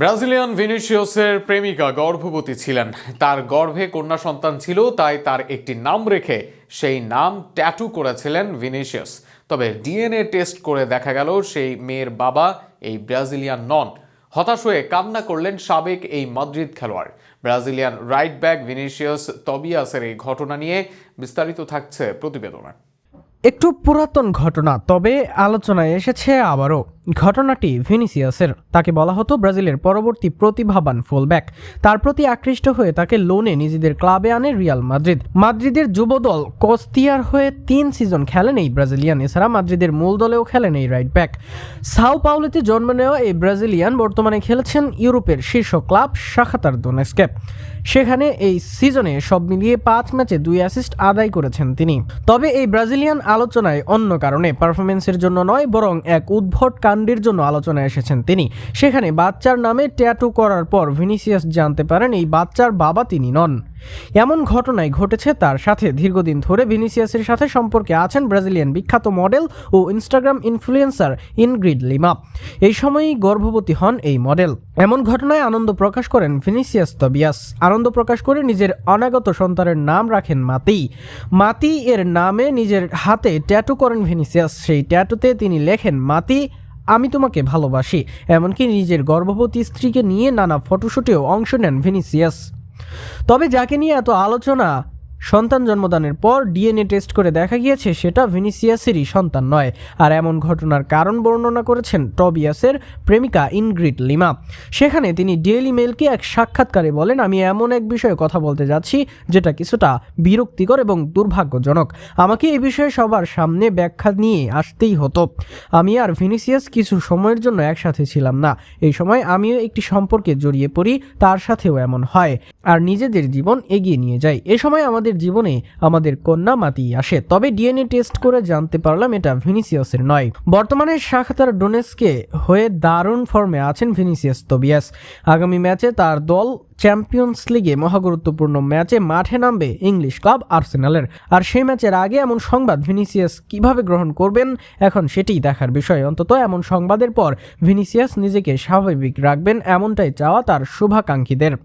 Brazilian ভিনিসিয়াসের প্রেমিকা গর্ভবতী ছিলেন। তার গর্ভে কন্যা সন্তান ছিল, তাই তার একটি নাম রেখে সেই নাম ট্যাটু করেছিলেন ভিনিসিয়াস। তবে ডিএনএ টেস্ট করে দেখা গেল সেই মেয়ের বাবা এই ব্রাজিলিয়ান নন। হতাশ হয়ে কান্না করলেন সাবেক এই মাদ্রিদ খেলোয়াড়। ব্রাজিলিয়ান রাইট ব্যাক ভিনিসিয়াস তবিয়াসের এই ঘটনা নিয়ে বিস্তারিত থাকছে প্রতিবেদনে। একটু পুরাতন ঘটনা, তবে আলোচনায় এসেছে আবারও। ঘটনাটি ভিনিসিয়াসের। তাকে বলা হতো ব্রাজিলের পরবর্তী প্রতিভাবান ফুলব্যাক। তার প্রতি আকৃষ্ট হয়ে তাকে লোনে নিজেদের ক্লাবে আনে রিয়াল মাদ্রিদ। মাদ্রিদের যুবদল কস্তিয়ার হয়ে 3 সিজন খেলেন এই ব্রাজিলিয়ান। এছাড়া মাদ্রিদের মূল দলেও খেলেন এই রাইট ব্যাক। সাও পাউলোতে জন্ম নেওয়া এই ব্রাজিলিয়ান বর্তমানে খেলেছেন ইউরোপের শীর্ষ ক্লাব শাখতার দোনেস্কে। সেখানে এই সিজনে সব মিলিয়ে 5 ম্যাচে 2 অ্যাসিস্ট আদায় করেছেন তিনি। তবে এই ব্রাজিলিয়ান আলোচনায় অন্য কারণে, পারফরমেন্সের জন্য নয়, বরং এক উদ্ভট কাণ্ডের জন্য আলোচনায় এসেছেন তিনি। সেখানে বাচ্চার নামে ট্যাটু করার পর ভিনিসিয়াস জানতে পারেন এই বাচ্চার বাবা তিনি নন। এমন ঘটনাই ঘটেছে তার সাথে। দীর্ঘদিন ধরে ভিনিসিয়াসের সাথে সম্পর্কে আছেন ব্রাজিলিয়ান বিখ্যাত মডেল ও ইনস্টাগ্রাম ইনফ্লুয়েন্সার ইনগ্রিড লিমা। এই সময়ই গর্ভবতী হন এই মডেল। এমন ঘটনায় আনন্দ প্রকাশ করেন ভিনিসিয়াস তবিয়াস। আনন্দ প্রকাশ করে নিজের অনাগত সন্তানের নাম রাখেন মাতি। মাতি এর নামে নিজের হাতে ট্যাটু করেন ভিনিসিয়াস। সেই ট্যাটুতে তিনি লেখেন, মাতি আমি তোমাকে ভালোবাসি। এমনকি নিজের গর্ভবতী স্ত্রীকে নিয়ে নানা ফটোশুটেও অংশ নেন ভিনিসিয়াস। তবে যাকে নিয়ে এত আলোচনা, সন্তান জন্মদানের পর ডিএনএ টেস্ট করে দেখা গিয়েছে সেটা ভিনিসিয়াসেরই সন্তান নয়। আর এমন ঘটনার কারণ বর্ণনা করেছেন টবিয়াসের প্রেমিকা ইনগ্রিড লিমা। সেখানে তিনি ডেইলি মেইলকে এক সাক্ষাৎকারে বলেন, আমি এমন এক বিষয়ে কথা বলতে যাচ্ছি যেটা কিছুটা বিরক্তিকর এবং দুর্ভাগ্যজনক। আমাকে এই বিষয়ে সবার সামনে ব্যাখ্যা নিয়ে আসতেই হতো। আমি আর ভিনিসিয়াস কিছু সময়ের জন্য একসাথে ছিলাম না। এই সময় আমিও একটি সম্পর্কে জড়িয়ে পড়ি, তার সাথেও এমন হয়, আর নিজেদের জীবন এগিয়ে নিয়ে যাই। এ সময় আমাদের জীবনে আমাদের কন্যা মাতি আসে। তবে ডিএনএ টেস্ট করে জানতে পারলাম এটা ভিনিসিয়াসের নয়। বর্তমানে শাখতার ডোনেস্কে হয়ে দারুণ ফর্মে আছেন ভিনিসিয়াস তবিয়াস। আগামী ম্যাচে তার দল চ্যাম্পিয়ন্স লিগে মহাগুরুত্বপূর্ণ ম্যাচে মাঠে নামবে ইংলিশ ক্লাব আর্সেনালের। আর সেই ম্যাচের আগে এমন সংবাদ ভিনিসিয়াস কিভাবে গ্রহণ করবেন এখন সেটিই দেখার বিষয়। অন্তত এমন সংবাদের পর ভিনিসিয়াস নিজেকে স্বাভাবিক রাখবেন, এমনটাই চাওয়া তার শুভাকাঙ্ক্ষীদের।